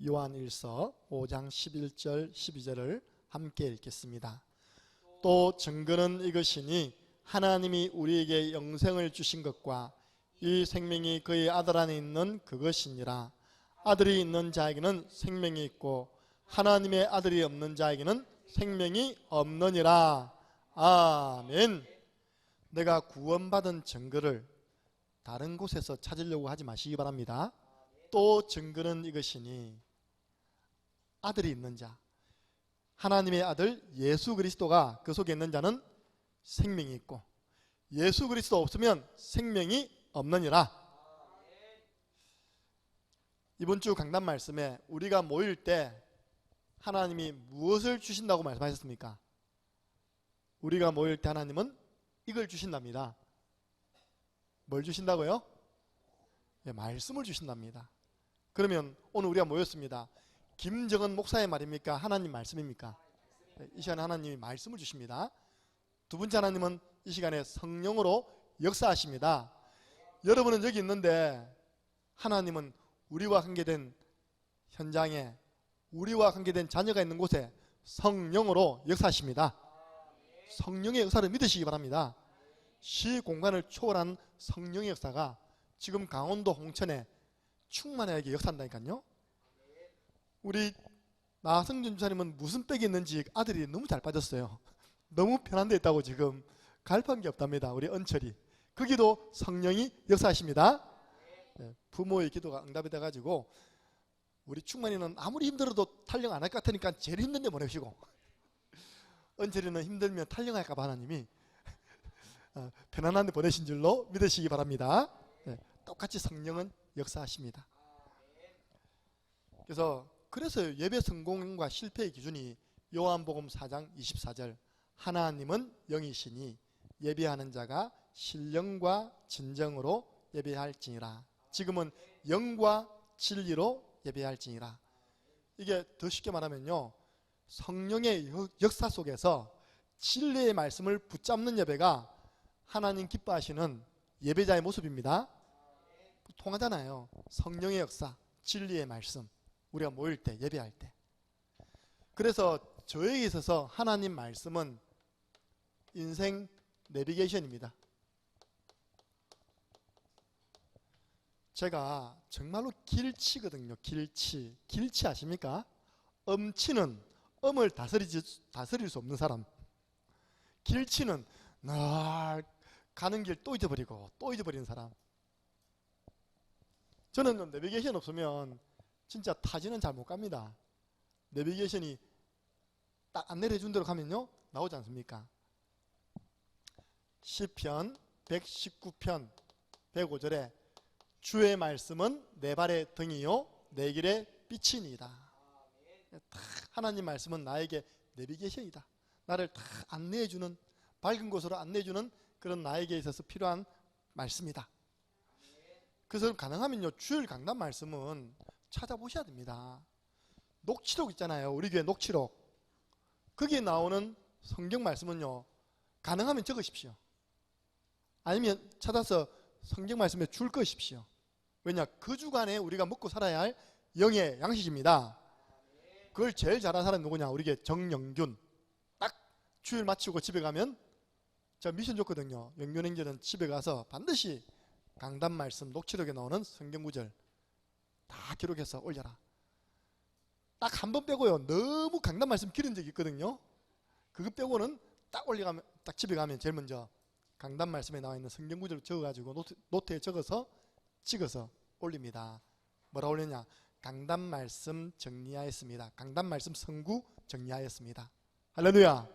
요한일서 5장 11절 12절을 함께 읽겠습니다. 또 증거는 이것이니 하나님이 우리에게 영생을 주신 것과 이 생명이 그의 아들 안에 있는 그것이니라. 아들이 있는 자에게는 생명이 있고 하나님의 아들이 없는 자에게는 생명이 없느니라. 아멘. 내가 구원받은 증거를 다른 곳에서 찾으려고 하지 마시기 바랍니다. 또 증거는 이것이니 아들이 있는 자, 하나님의 아들 예수 그리스도가 그 속에 있는 자는 생명이 있고 예수 그리스도 없으면 생명이 없느니라. 이번 주 강단 말씀에 우리가 모일 때 하나님이 무엇을 주신다고 말씀하셨습니까? 우리가 모일 때 하나님은 이걸 주신답니다. 뭘 주신다고요? 네, 말씀을 주신답니다. 그러면 오늘 우리가 모였습니다. 김정은 목사의 말입니까? 하나님 말씀입니까? 네, 이 시간에 하나님이 말씀을 주십니다. 두 번째 하나님은 이 시간에 성령으로 역사하십니다. 여러분은 여기 있는데 하나님은 우리와 관계된 현장에 우리와 관계된 자녀가 있는 곳에 성령으로 역사하십니다. 성령의 역사를 믿으시기 바랍니다. 시 공간을 초월한 성령의 역사가 지금 강원도 홍천에 충만하게 역사한다니까요. 우리 나성준 주사님은 무슨 빽이 있는지 아들이 너무 잘 빠졌어요. 너무 편한 데 있다고 지금 갈팡이 없답니다. 우리 은철이. 거기도 성령이 역사하십니다. 네, 부모의 기도가 응답이 돼가지고 우리 충만이는 아무리 힘들어도 탈영 안 할 것 같으니까 제일 힘든 데 보내시고 은철이는 힘들면 탈영할까 봐 하나님이 편안한 데 보내신 줄로 믿으시기 바랍니다. 네, 똑같이 성령은 역사하십니다. 그래서 예배 성공과 실패의 기준이 요한복음 4장 24절 하나님은 영이시니 예배하는 자가 신령과 진정으로 예배할지니라. 지금은 영과 진리로 예배할지니라. 이게 더 쉽게 말하면요, 성령의 역사 속에서 진리의 말씀을 붙잡는 예배가 하나님 기뻐하시는 예배자의 모습입니다. 통하잖아요. 성령의 역사, 진리의 말씀, 우리가 모일 때, 예배할 때. 그래서 저에게 있어서 하나님 말씀은 인생 내비게이션입니다. 제가 정말로 길치거든요. 길치 아십니까? 엄치는 엄을 다스릴 수 없는 사람. 길치는 날 가는 길 또 잊어버리고 또 잊어버리는 사람. 저는 내비게이션 없으면 진짜 타지는 잘 못 갑니다. 내비게이션이 딱 안내를 해준 대로 가면요 나오지 않습니까? 시편 119편 105절에 주의 말씀은 내 발의 등이요 내 길의 빛이니이다. 하나님 말씀은 나에게 내비게이션이다. 나를 다 안내해주는, 밝은 곳으로 안내해주는 그런 나에게 있어서 필요한 말씀이다. 그래서 가능하면요 주일 강단 말씀은 찾아보셔야 됩니다. 녹취록 있잖아요. 우리 교회 녹취록. 거기에 나오는 성경 말씀은요 가능하면 적으십시오. 아니면 찾아서 성경 말씀에 줄 것이십시오. 왜냐? 그 주간에 우리가 먹고 살아야 할 영의 양식입니다. 그걸 제일 잘하는 사람이 누구냐? 우리 교회 정영균. 딱 주일 마치고 집에 가면 제가 미션 줬거든요. 영균행전은 집에 가서 반드시 강단 말씀 녹취록에 나오는 성경 구절 다 기록해서 올려라. 딱 한 번 빼고요 너무 강단 말씀 기른 적이 있거든요. 그거 빼고는 딱 올려가면, 딱 집에 가면 제일 먼저 강단 말씀에 나와 있는 성경 구절을 적어가지고 노트에 적어서 찍어서 올립니다. 뭐라 올렸냐? 강단 말씀 정리하였습니다. 강단 말씀 성구 정리하였습니다. 할렐루야.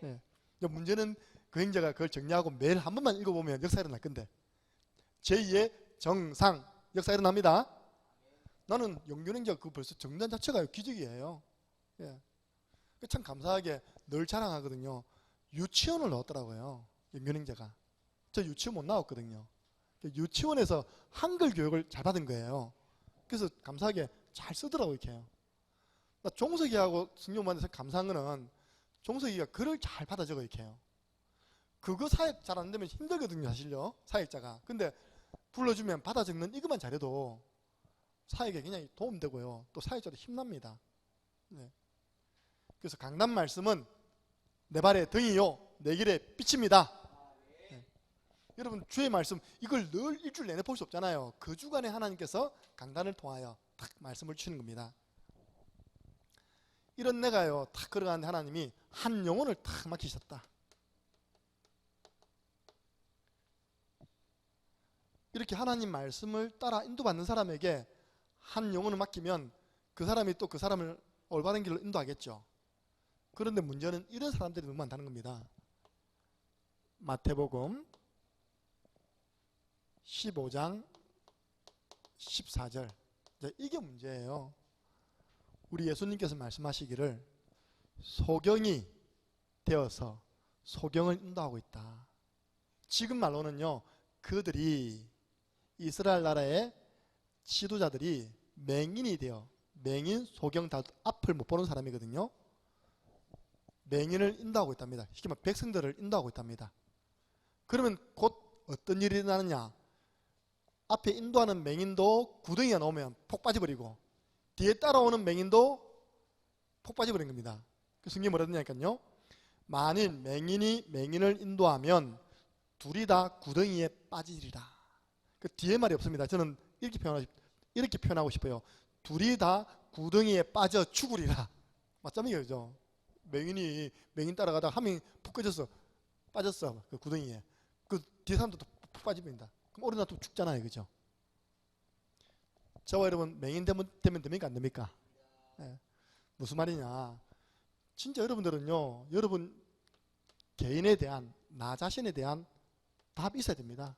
네. 문제는 그 행자가 그걸 정리하고 매일 한 번만 읽어보면 역사 일어날 건데 제2의 정상 역사 일어납니다. 나는 영균행자 그 벌써 정단 자체가 기적이에요. 예. 참 감사하게 늘 자랑하거든요. 유치원을 넣었더라고요. 영균행자가. 저 유치원 못 나왔거든요. 유치원에서 한글 교육을 잘 받은 거예요. 그래서 감사하게 잘 쓰더라고요. 이렇게요. 종석이하고 승용만에서 감사한 거는 종석이가 글을 잘 받아 적어 이렇게요. 그거 사역 잘 안 되면 힘들거든요. 사실요. 사역자가. 근데 불러주면 받아 적는 이것만 잘해도 사역에 굉장히 도움되고요. 또 사역자도 힘납니다. 네. 그래서 강단 말씀은 내 발의 등이요 내 길의 빛입니다. 네. 여러분 주의 말씀 이걸 늘 일주일 내내 볼 수 없잖아요. 그 주간에 하나님께서 강단을 통하여 딱 말씀을 주시는 겁니다. 이런 내가요 탁 걸어가는데 하나님이 한 영혼을 탁 맡기셨다. 이렇게 하나님 말씀을 따라 인도받는 사람에게 한 영혼을 맡기면 그 사람이 또 그 사람을 올바른 길로 인도하겠죠. 그런데 문제는 이런 사람들이 너무 많다는 겁니다. 마태복음 15장 14절 이게 문제예요. 우리 예수님께서 말씀하시기를 소경이 되어서 소경을 인도하고 있다. 지금 말로는요 그들이 이스라엘 나라의 지도자들이 맹인이 되어 맹인, 소경 다 앞을 못 보는 사람이거든요. 맹인을 인도하고 있답니다. 쉽게 말해 백성들을 인도하고 있답니다. 그러면 곧 어떤 일이 일어나느냐? 앞에 인도하는 맹인도 구덩이가 나오면 폭 빠져버리고 뒤에 따라오는 맹인도 폭 빠져버린 겁니다. 그 성경이 뭐라 했냐니까요. 만일 맹인이 맹인을 인도하면 둘이 다 구덩이에 빠지리라. 그 뒤에 말이 없습니다. 저는 이렇게 표현하고 싶어요. 둘이 다 구덩이에 빠져 죽으리라. 맞잖아요, 그죠? 맹인이 맹인 따라가다가 한 명이 푹 빠졌어 그 구덩이에. 그 뒤에 사람도 푹 빠집니다. 그럼 어느 날 또 죽잖아요, 그죠? 저와 여러분 맹인 되면 됩니까, 안 됩니까? 네. 무슨 말이냐? 진짜 여러분들은요, 여러분 개인에 대한 나 자신에 대한 답이 있어야 됩니다.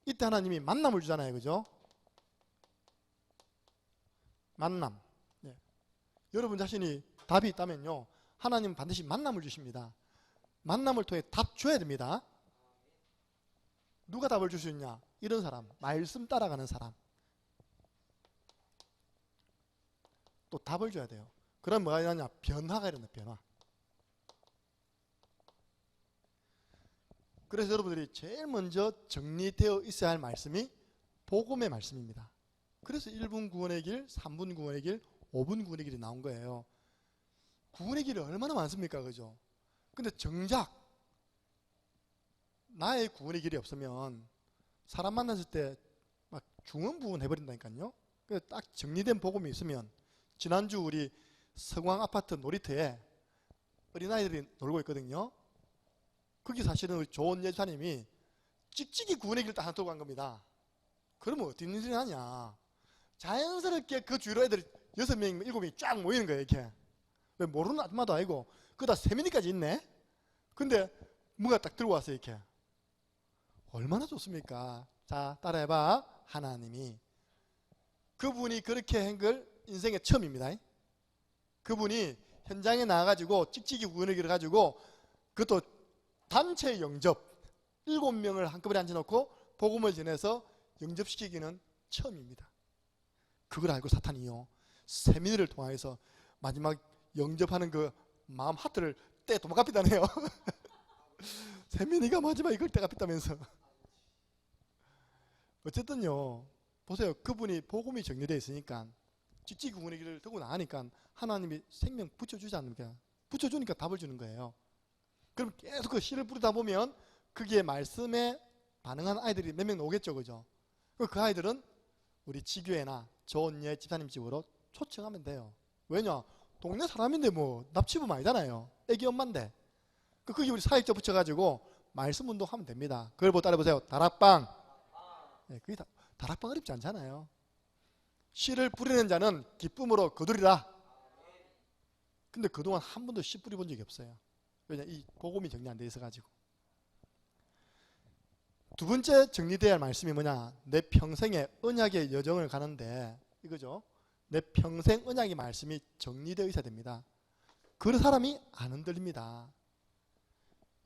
이때 하나님이 만남을 주잖아요, 그죠? 만남. 네. 여러분 자신이 답이 있다면요, 하나님은 반드시 만남을 주십니다. 만남을 통해 답 줘야 됩니다. 누가 답을 줄 수 있냐? 이런 사람, 말씀 따라가는 사람. 또 답을 줘야 돼요. 그럼 뭐가 일어나냐? 변화가 일어나, 변화. 그래서 여러분들이 제일 먼저 정리되어 있어야 할 말씀이 복음의 말씀입니다. 그래서 1분 구원의 길, 3분 구원의 길, 5분 구원의 길이 나온 거예요. 구원의 길이 얼마나 많습니까, 그죠? 근데 정작 나의 구원의 길이 없으면 사람 만났을 때 막 중언부언 해버린다니까요. 그래서 딱 정리된 복음이 있으면, 지난주 우리 서광 아파트 놀이터에 어린아이들이 놀고 있거든요. 거기 사실은 우리 좋은 예수님이 찍찍이 구원의 길을 딱 하나 들고 간 겁니다. 그러면 어떤 일이 하냐? 자연스럽게 그 주위로 애들이 6명, 7명이 쫙 모이는 거예요, 이렇게. 왜 모르는 아줌마도 아니고, 그다 세민이까지 있네? 근데 뭔가 딱 들고 왔어요, 이렇게. 얼마나 좋습니까? 자, 따라해봐. 하나님이. 그분이 그렇게 한 걸 인생의 처음입니다. 그분이 현장에 나와가지고 찍찍이 구원의 길을 가지고 그것도 단체 영접 7명을 한꺼번에 앉혀놓고 복음을 전해서 영접시키기는 처음입니다. 그걸 알고 사탄이요, 세민이를 통해서 마지막 영접하는 그 마음 하트를 떼 도망갑니다네요. 세민이가 마지막 이걸 떼갑있다면서. 어쨌든요, 보세요. 그분이 복음이 정리되어 있으니까 찍찍이 구원의 길을 들고 나가니까 하나님이 생명 붙여주지 않습니까? 붙여주니까 답을 주는 거예요. 그럼 계속 그 씨를 뿌리다 보면 거기에 말씀에 반응한 아이들이 몇 명 오겠죠, 그죠? 그 아이들은 우리 지교회나 좋은 예 집사님 집으로 초청하면 돼요. 왜냐? 동네 사람인데 뭐 납치범 아니잖아요. 애기 엄마인데. 거기 우리 사역자 붙여가지고 말씀 운동하면 됩니다. 그걸 보고 따라해보세요. 다락방. 네, 그게 다락방 어렵지 않잖아요. 씨를 뿌리는 자는 기쁨으로 거두리라. 근데 그동안 한 번도 씨 뿌려본 적이 없어요. 왜냐? 이 복음이 정리 안 돼 있어가지고. 두 번째 정리돼야 할 말씀이 뭐냐? 내 평생의 언약의 여정을 가는데 이거죠. 내 평생 언약의 말씀이 정리되어 있어야 됩니다. 그 사람이 안 흔들립니다.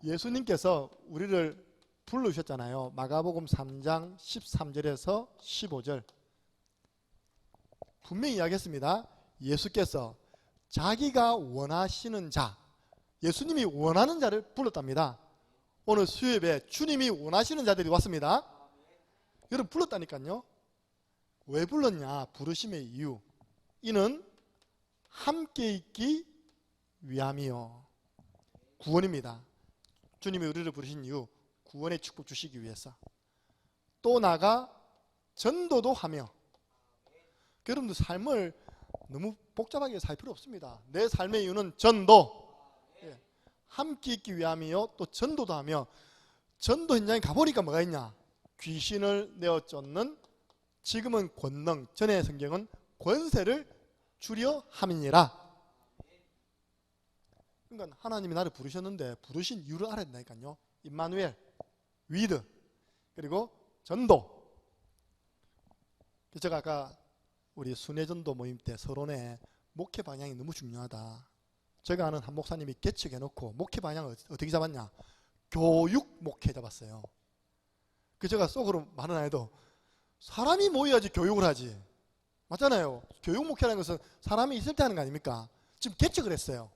예수님께서 우리를 불러주셨잖아요. 마가복음 3장 13절에서 15절. 분명히 이야기했습니다. 예수께서 자기가 원하시는 자, 예수님이 원하는 자를 불렀답니다. 오늘 수요예배 주님이 원하시는 자들이 왔습니다. 여러분 불렀다니까요. 왜 불렀냐? 부르심의 이유. 이는 함께 있기 위함이요. 구원입니다. 주님이 우리를 부르신 이유, 구원의 축복 주시기 위해서. 또 나아가 전도도 하며. 여러분들 삶을 너무 복잡하게 살 필요 없습니다. 내 삶의 이유는 전도, 함께 있기 위함이요. 또 전도도 하며. 전도 현장에 가보니까 뭐가 있냐? 귀신을 내어 쫓는, 지금은 권능, 전의 성경은 권세를 주려 함이니라. 그러니까 하나님이 나를 부르셨는데 부르신 이유를 알아야 된다니까요. 임마누엘, 위드, 그리고 전도. 제가 아까 우리 순회전도 모임 때 서론에 목회 방향이 너무 중요하다. 제가 아는 한 목사님이 개척해놓고 목회 방향을 어떻게 잡았냐? 교육 목회 잡았어요. 그 제가 속으로 말은 안 해도 사람이 모여야지 교육을 하지. 맞잖아요. 교육 목회라는 것은 사람이 있을 때 하는 거 아닙니까? 지금 개척을 했어요.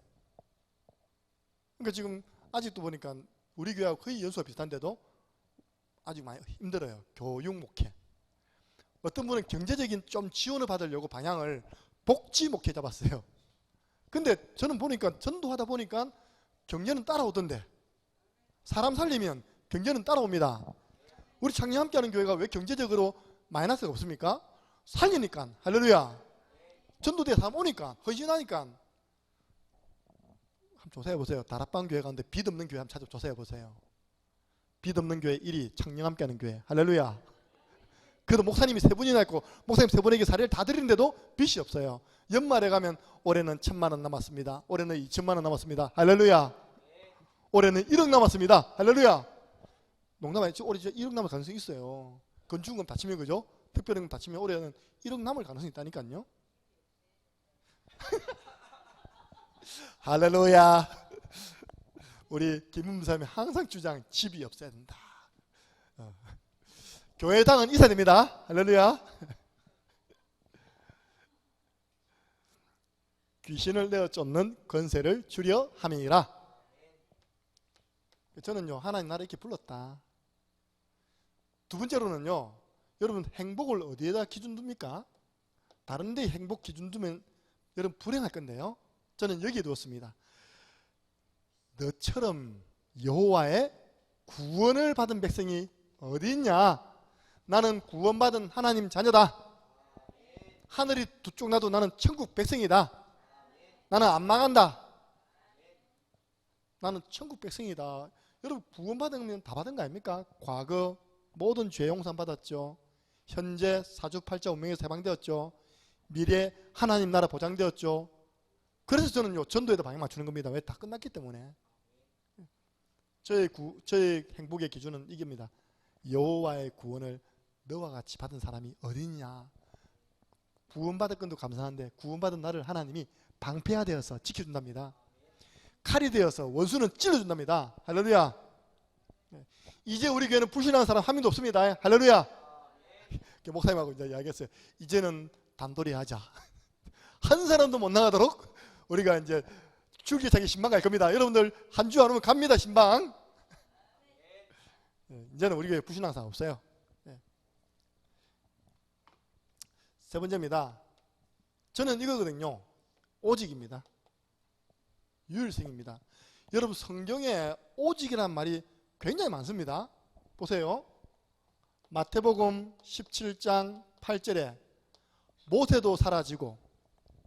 그러니까 지금 아직도 보니까 우리 교회하고 거의 연수가 비슷한데도 아직 많이 힘들어요. 교육 목회. 어떤 분은 경제적인 좀 지원을 받으려고 방향을 복지 목회 잡았어요. 근데 저는 보니까 전도하다 보니까 경제는 따라오던데, 사람 살리면 경제는 따라옵니다. 우리 창녕 함께하는 교회가 왜 경제적으로 마이너스가 없습니까? 살리니까. 할렐루야. 전도대 사람 오니까, 헌신하니까. 한번 조사해보세요. 다락방 교회 가운데 빚 없는 교회 한번 찾아 조사해보세요. 빚 없는 교회 1위 창녕 함께하는 교회. 할렐루야. 그래도 목사님이 3분이나 있고 목사님 3분에게 사례를 다 드리는데도 빚이 없어요. 연말에 가면 올해는 1,000만 원 남았습니다. 올해는 2,000만 원 남았습니다. 할렐루야. 올해는 1억 남았습니다. 할렐루야. 농담 아니죠? 올해 1억 남을 가능성이 있어요. 건축금 다 치면, 그죠? 특별금 다 치면 올해는 1억 남을 가능성이 있다니까요. 할렐루야. 우리 김문사님이 항상 주장, 집이 없어야 된다. 교회당은 있어야 됩니다. 할렐루야. 귀신을 내어 쫓는 권세를 주려 함이니라. 저는요, 하나님 나를 이렇게 불렀다. 두 번째로는요, 여러분 행복을 어디에다 기준 둡니까? 다른 데 행복 기준 두면 여러분 불행할 건데요. 저는 여기에 두었습니다. 너처럼 여호와의 구원을 받은 백성이 어디 있냐? 나는 구원받은 하나님 자녀다. 하늘이 두 쪽 나도 나는 천국 백성이다. 나는 안 망한다. 나는 천국 백성이다. 여러분 구원받으면 다 받은 거 아닙니까? 과거 모든 죄 용서 받았죠. 현재 사주팔자 운명에서 해방되었죠. 미래 하나님 나라 보장되었죠. 그래서 저는요, 전도에다 방향 맞추는 겁니다. 왜? 다 끝났기 때문에. 저의 행복의 기준은 이겁니다. 여호와의 구원을 너와 같이 받은 사람이 어디 있냐? 구원받을 건도 감사한데 구원받은 나를 하나님이 방패가 되어서 지켜준답니다. 칼이 되어서 원수는 찔러준답니다. 할렐루야. 이제 우리 교회는 불신하는 사람 한 명도 없습니다. 할렐루야. 목사님하고 이제 이야기했어요. 이제는 단돌이 하자. 한 사람도 못 나가도록 우리가 이제 줄기차게 신방 갈 겁니다. 여러분들 한 주 안 오면 갑니다. 신방. 이제는 우리 교회 불신하는 사람 없어요. 세 번째입니다. 저는 이거거든요. 오직입니다. 유일성입니다. 여러분 성경에 오직이라는 말이 굉장히 많습니다. 보세요. 마태복음 17장 8절에 모세도 사라지고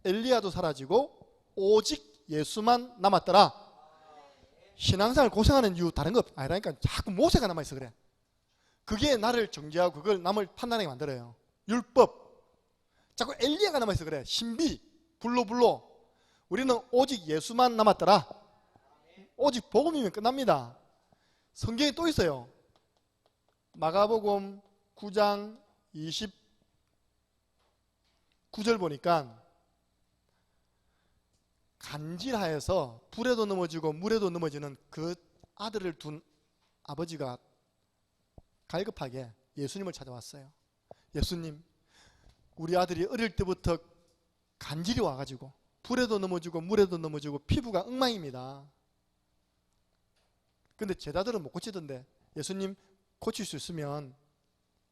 엘리야도 사라지고 오직 예수만 남았더라. 신앙생활 고생하는 이유 다른 거 아니라니까. 자꾸 모세가 남아있어 그래. 그게 나를 정죄하고 그걸 남을 판단하게 만들어요. 율법. 자꾸 엘리야가 남아있어 그래. 신비. 불로. 우리는 오직 예수만 남았더라. 오직 복음이면 끝납니다. 성경에 또 있어요. 마가복음 9장 29절 보니까 간질하여서 불에도 넘어지고 물에도 넘어지는 그 아들을 둔 아버지가 갈급하게 예수님을 찾아왔어요. 예수님, 우리 아들이 어릴 때부터 간질이 와가지고 불에도 넘어지고 물에도 넘어지고 피부가 엉망입니다. 근데 제자들은 못 고치던데 예수님 고칠 수 있으면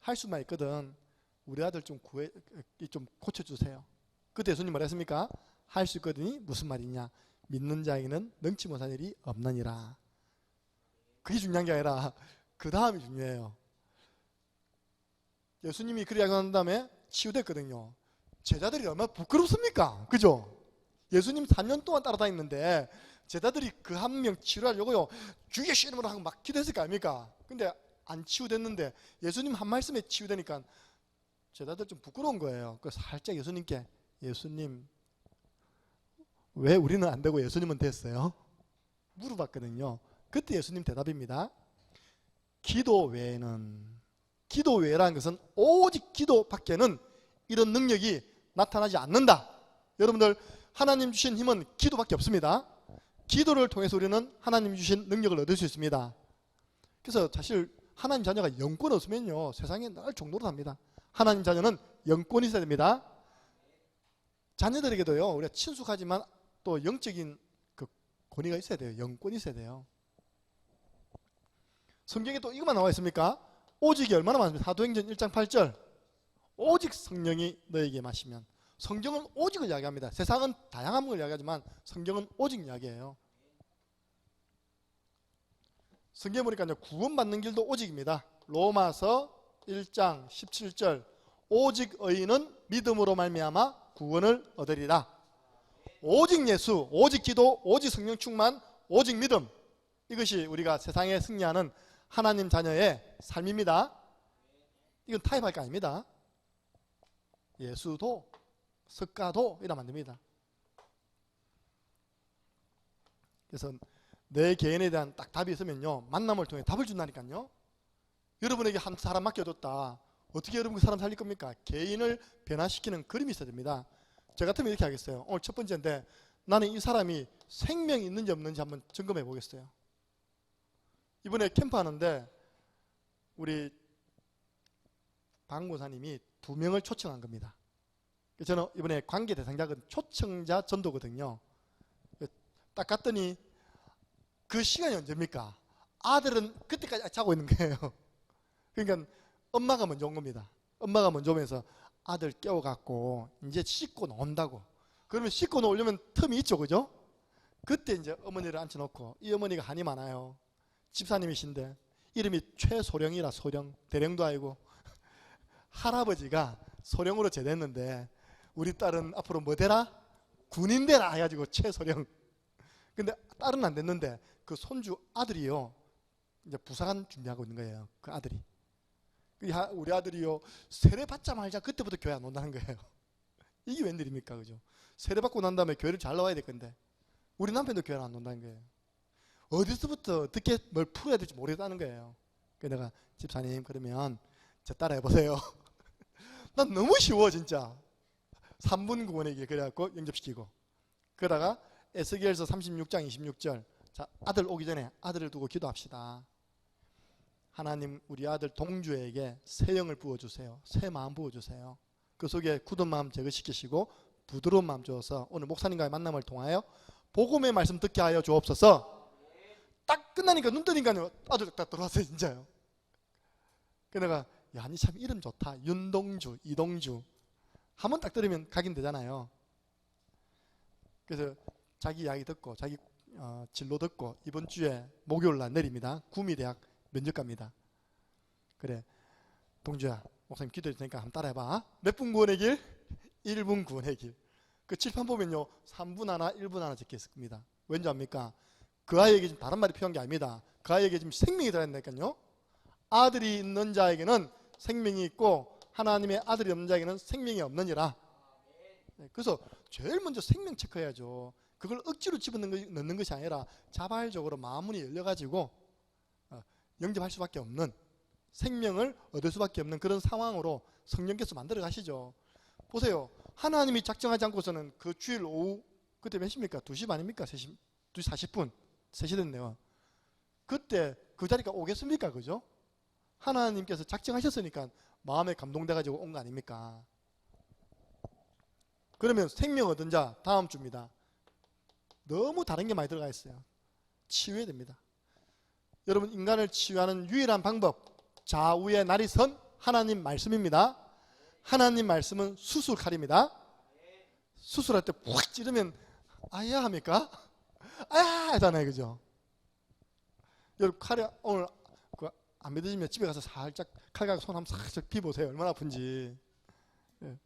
할 수만 있거든. 우리 아들 좀 고쳐주세요. 그때 예수님 뭐라 했습니까? 할 수 있거든이 무슨 말이냐? 믿는 자에게는 능치 못한 일이 없느니라. 그게 중요한 게 아니라 그 다음이 중요해요. 예수님이 그렇게 한 다음에 치유됐거든요. 제자들이 얼마나 부끄럽습니까? 그죠? 예수님 3년 동안 따라다녔는데 제자들이 그 한 명 치료하려고요, 주의 이름으로 하고 막 기도했을 거 아닙니까? 근데 안 치유됐는데 예수님 한 말씀에 치유되니까 제자들 좀 부끄러운 거예요. 그래서 살짝 예수님께, 예수님 왜 우리는 안 되고 예수님은 됐어요? 물어봤거든요. 그때 예수님 대답입니다. 기도 외라는 것은 오직 기도밖에는 이런 능력이 나타나지 않는다. 여러분들, 하나님 주신 힘은 기도밖에 없습니다. 기도를 통해서 우리는 하나님 주신 능력을 얻을 수 있습니다. 그래서 사실 하나님 자녀가 영권 없으면요, 세상에 늘 종로로 삽니다. 하나님 자녀는 영권이 있어야 됩니다. 자녀들에게도요, 우리가 친숙하지만 또 영적인 그 권위가 있어야 돼요. 영권이 있어야 돼요. 성경에 또 이것만 나와 있습니까? 오직이 얼마나 많습니까? 사도행전 1장 8절. 오직 성령이 너에게 마시면. 성경은 오직을 이야기합니다. 세상은 다양한 걸 이야기하지만 성경은 오직 이야기예요. 성경에 보니까 구원받는 길도 오직입니다. 로마서 1장 17절. 오직 의인은 믿음으로 말미암아 구원을 얻으리라. 오직 예수, 오직 기도, 오직 성령 충만, 오직 믿음. 이것이 우리가 세상에 승리하는 하나님 자녀의 삶입니다. 이건 타협할 거 아닙니다. 예수도 석가도 이러면 안 됩니다. 그래서 내 개인에 대한 딱 답이 있으면요, 만남을 통해 답을 준다니까요. 여러분에게 한 사람 맡겨줬다. 어떻게 여러분 그 사람 살릴 겁니까? 개인을 변화시키는 그림이 있어야 됩니다. 저 같으면 이렇게 하겠어요. 오늘 첫 번째인데, 나는 이 사람이 생명이 있는지 없는지 한번 점검해 보겠어요. 이번에 캠프 하는데 우리 박 목사님이 2명을 초청한 겁니다. 저는 이번에 관계 대상자는 초청자 전도거든요. 딱 갔더니 그 시간이 언제입니까? 아들은 그때까지 자고 있는 거예요. 그러니까 엄마가 먼저 온 겁니다. 엄마가 먼저 오면서 아들 깨워갖고 이제 씻고 나온다고. 그러면 씻고 나오려면 틈이 있죠, 그죠? 그때 이제 어머니를 앉혀놓고, 이 어머니가 한이 많아요. 집사님이신데 이름이 최소령이라, 소령, 대령도 아니고 할아버지가 소령으로 제대했는데 우리 딸은 앞으로 뭐 되라? 군인 되라 해가지고 최소령. 근데 딸은 안 됐는데 그 손주 아들이요, 이제 부사관 준비하고 있는 거예요. 그 아들이. 우리 아들이요, 세례 받자 말자 그때부터 교회 안 온다는 거예요. 이게 웬일입니까, 그죠? 세례 받고 난 다음에 교회를 잘 나와야 될 건데 우리 남편도 교회를 안 온다는 거예요. 어디서부터 어떻게 뭘 풀어야 될지 모르겠다는 거예요. 그래서 내가, 집사님 그러면 저 따라 해보세요. 난 너무 쉬워 진짜. 3분 구원의 길 그래갖고 영접시키고, 그러다가 에스겔서 36장 26절. 자, 아들 오기 전에 아들을 두고 기도합시다. 하나님, 우리 아들 동주에게 새 영을 부어주세요. 새 마음 부어주세요. 그 속에 굳은 마음 제거시키시고 부드러운 마음 주어서 오늘 목사님과의 만남을 통하여 복음의 말씀 듣게 하여 주옵소서. 딱 끝나니까 눈 뜨니까 아들 딱 들어왔어요 진짜요. 그래서 내가, 야, 니 참 이름 좋다. 윤동주, 이동주. 한번 딱 들으면 각인되잖아요. 그래서 자기 이야기 듣고 자기 진로 듣고 이번 주에 목요일날 내립니다. 구미대학 면접 갑니다. 그래, 동주야, 목사님 기도해 주니까 한번 따라해봐. 몇 분 구원의 길? 1분 구원의 길. 그 칠판 보면요, 3분 하나 1분 하나 적혀 있을 겁니다. 왠지 압니까? 그 아이에게 지금 다른 말이 필요한 게 아닙니다. 그 아이에게 지금 생명이 들어있다니까요. 아들이 있는 자에게는 생명이 있고 하나님의 아들이 없는 자에게는 생명이 없느니라. 그래서 제일 먼저 생명 체크해야죠. 그걸 억지로 집어넣는 것이 아니라 자발적으로 마음문이 열려가지고 영접할 수밖에 없는, 생명을 얻을 수밖에 없는 그런 상황으로 성령께서 만들어 가시죠. 보세요. 하나님이 작정하지 않고서는 그 주일 오후, 그때 몇 시입니까? 2시 반입니까? 3시 40분 3시 됐네요. 그때 그 자리가 오겠습니까? 그죠? 하나님께서 작정하셨으니까 마음에 감동돼가지고 온 거 아닙니까? 그러면 생명 얻은 자 다음 주입니다. 너무 다른 게 많이 들어가 있어요. 치유해야 됩니다. 여러분, 인간을 치유하는 유일한 방법, 좌우의 날이 선 하나님 말씀입니다. 하나님 말씀은 수술칼입니다. 수술할 때 푹 찌르면 아야 합니까? 아야 하잖아요, 그죠? 여러분 칼이 오늘 안 믿으시면 집에 가서 살짝 칼 갖고 손 한번 살짝 비보세요. 얼마나 아픈지. 예.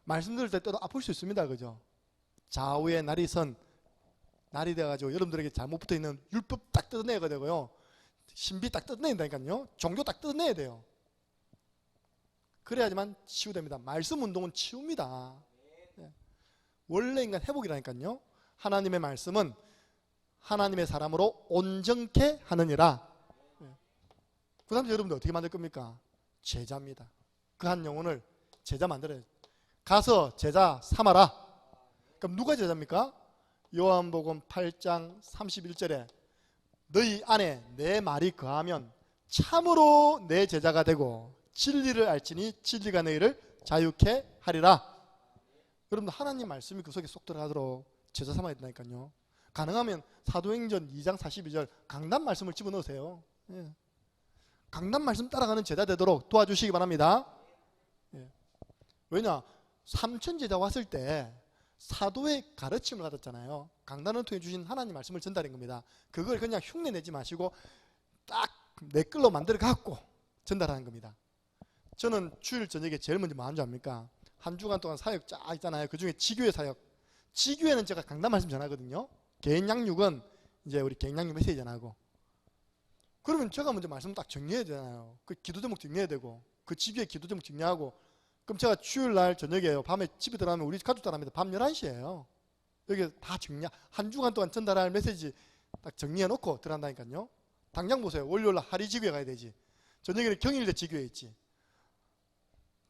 말씀 들을 때도 아플 수 있습니다, 그죠? 좌우에 날이 돼가지고 여러분들에게 잘못 붙어 있는 율법 딱 뜯어내야 되고요. 신비 딱 뜯어낸다니까요. 종교 딱 뜯어내야 돼요. 그래야지만 치유됩니다. 말씀 운동은 치유입니다. 예. 원래 인간 회복이라니까요. 하나님의 말씀은 하나님의 사람으로 온전케 하느니라. 예. 그 다음 여러분들 어떻게 만들 겁니까? 제자입니다. 그 한 영혼을 제자 만들어야 가서 제자 삼아라. 그럼 누가 제자입니까? 요한복음 8장 31절에 너희 안에 내 말이 거하면 참으로 내 제자가 되고 진리를 알지니 진리가 너희를 자유케 하리라. 여러분들 하나님 말씀이 그 속에 쏙 들어가도록 제자 삼아야 된다니까요. 가능하면 사도행전 2장 42절 강단 말씀을 집어넣으세요. 예. 강단 말씀 따라가는 제자 되도록 도와주시기 바랍니다. 예. 왜냐? 삼천 제자 왔을 때 사도의 가르침을 받았잖아요. 강단을 통해 주신 하나님 말씀을 전달한 겁니다. 그걸 그냥 흉내 내지 마시고 딱 내 걸로 만들어 갖고 전달하는 겁니다. 저는 주일 저녁에 제일 먼저 뭐 하는 줄 압니까? 한 주간 동안 사역 쫙 있잖아요. 그 중에 지교회 사역. 지교회는 제가 강단 말씀 전하거든요. 개인 양육은 이제 우리 개인 양육 메시지 전하고. 그러면 제가 먼저 말씀 딱 정리해야 되잖아요. 그 기도 제목 정리해야 되고, 그 지교회 기도 제목 정리하고. 그럼 제가 주일 날 저녁에 밤에 집에 들어가면 우리 가족 따라합니다. 밤 11시에요. 여기 다 한 주간 동안 전달할 메시지 딱 정리해 놓고 들어간다니까요. 당장 보세요. 월요일 날 하리 지교회 가야 되지. 저녁에는 경일대 지교회 있지.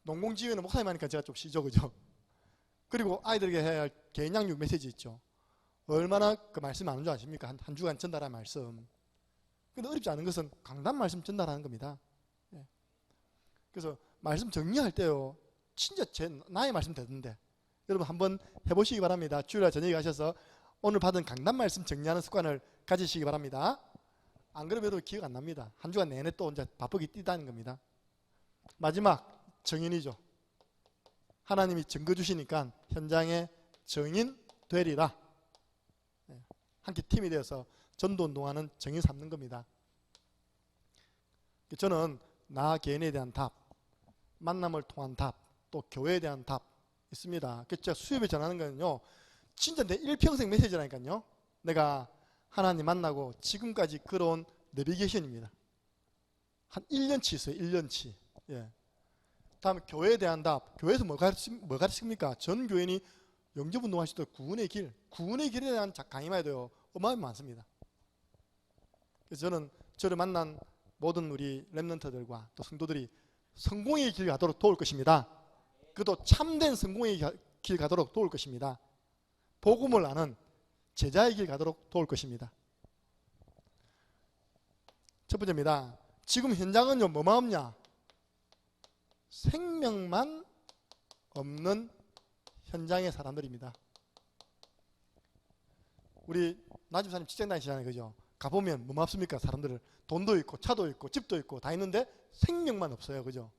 농공 지교회는 목사님 하니까 제가 좀 쉬죠, 그죠? 그리고 아이들에게 해야 할 개인 양육 메시지 있죠. 얼마나 그 말씀이 많은 줄 아십니까? 한 주간 전달할 말씀. 근데 어렵지 않은 것은 강단 말씀 전달하는 겁니다. 예. 그래서 말씀 정리할 때요. 진짜 나의 말씀 되던데. 여러분 한번 해보시기 바랍니다. 주일날 저녁에 가셔서 오늘 받은 강단 말씀 정리하는 습관을 가지시기 바랍니다. 안 그러면 여러분 기억 안 납니다. 한 주간 내내 또 이제 바쁘게 뛰다는 겁니다. 마지막 정인이죠. 하나님이 증거 주시니까 현장에 정인 되리라. 함께 팀이 되어서 전도 운동하는 정인 삼는 겁니다. 저는 나 개인에 대한 답, 만남을 통한 답, 또 교회에 대한 답 있습니다. 제가 수협에 전하는 거는요, 진짜 내 일평생 메시지라니까요. 내가 하나님 만나고 지금까지 걸어온 내비게이션입니다. 한 1년치 있어요. 1년치. 예. 다음에 교회에 대한 답. 교회에서 뭐 가르칩니까? 전 교인이 영접운동하실 때 구원의 길에 대한 강의만 해도요, 어마어마하게 많습니다. 그래서 저는 저를 만난 모든 우리 렘넌트들과 또 성도들이 성공의 길 가도록 도울 것입니다. 그것도 참된 성공의 길 가도록 도울 것입니다. 복음을 아는 제자의 길 가도록 도울 것입니다. 첫 번째입니다. 지금 현장은요, 뭐만 없냐? 생명만 없는 현장의 사람들입니다. 우리 나집사님 직장 다니시잖아요, 그죠? 가보면 뭐만 없습니까? 사람들을 돈도 있고 차도 있고 집도 있고 다 있는데 생명만 없어요, 그죠?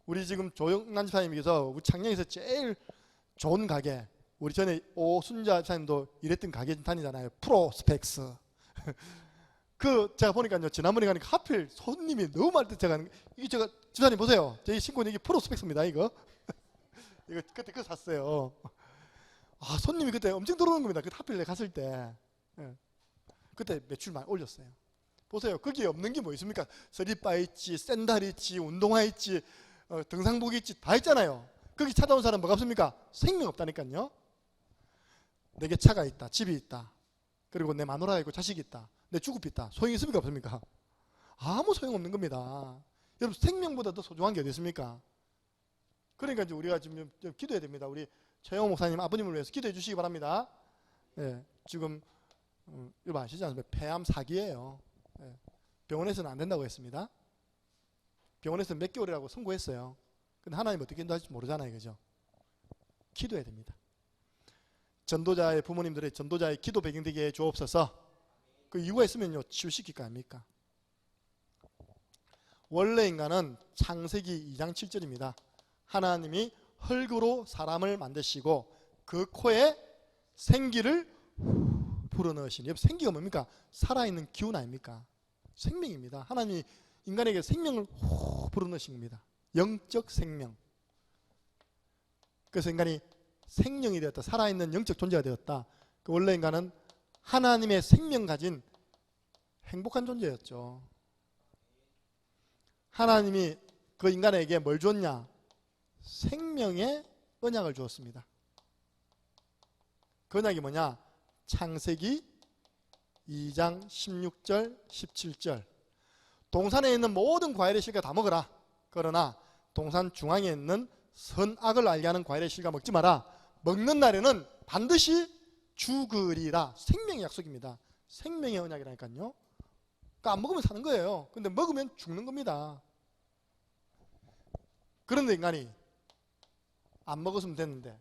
우리 지금 조영란 집사님께서 우리 창녕에서 제일 좋은 가게, 우리 전에 오순자 집사님도 일했던 가게 다니잖아요. 프로스펙스. 그 제가 보니까요, 지난번에 가니까 하필 손님이 너무 많을 때 제가 집사님 보세요. 제 신고 있는 게 프로스펙스입니다, 이거. 이거 그때 그거 샀어요. 아, 손님이 그때 엄청 들어오는 겁니다. 그때 하필 내가 갔을 때. 예. 그때 매출 많이 올렸어요. 보세요. 거기에 없는 게 뭐 있습니까? 서리바 있지, 샌들 있지, 운동화 있지, 등산복 있지, 다 있잖아요. 거기 찾아온 사람 뭐가 없습니까? 생명 없다니까요. 내게 차가 있다, 집이 있다, 그리고 내 마누라가 있고 자식이 있다, 내 주급이 있다. 소용이 있습니까? 없습니까? 아무 소용없는 겁니다. 여러분, 생명보다 더 소중한 게 어디 있습니까? 그러니까 이제 우리가 좀 기도해야 됩니다. 우리 최영호 목사님 아버님을 위해서 기도해 주시기 바랍니다. 예, 지금 이거 아시지 않습니까? 폐암 4기예요. 예, 병원에서는 안 된다고 했습니다. 병원에서는 몇 개월이라고 선고했어요. 근데 하나님 어떻게 인도할지 모르잖아요, 그죠? 기도해야 됩니다. 전도자의 부모님들의 전도자의 기도 배경되게 해 주옵소서. 그 이유가 있으면요, 치유시킬 거 아닙니까? 원래 인간은 창세기 2장 7절입니다. 하나님이 흙으로 사람을 만드시고 그 코에 생기를 불어넣으시니. 생기가 뭡니까? 살아있는 기운 아닙니까? 생명입니다. 하나님이 인간에게 생명을 불어넣으신 겁니다. 영적 생명. 그래서 인간이 생명이 되었다. 살아있는 영적 존재가 되었다. 그 원래 인간은 하나님의 생명 가진 행복한 존재였죠. 하나님이 그 인간에게 뭘 줬냐? 생명의 언약을 주었습니다. 그 언약이 뭐냐? 창세기 2장 16절 17절. 동산에 있는 모든 과일의 실과 다 먹어라. 그러나 동산 중앙에 있는 선악을 알게 하는 과일의 실과 먹지 마라. 먹는 날에는 반드시 죽으리라. 생명의 약속입니다. 생명의 언약이라니까요. 그러니까 안 먹으면 사는 거예요. 근데 먹으면 죽는 겁니다. 그런데 인간이 안 먹었으면 됐는데,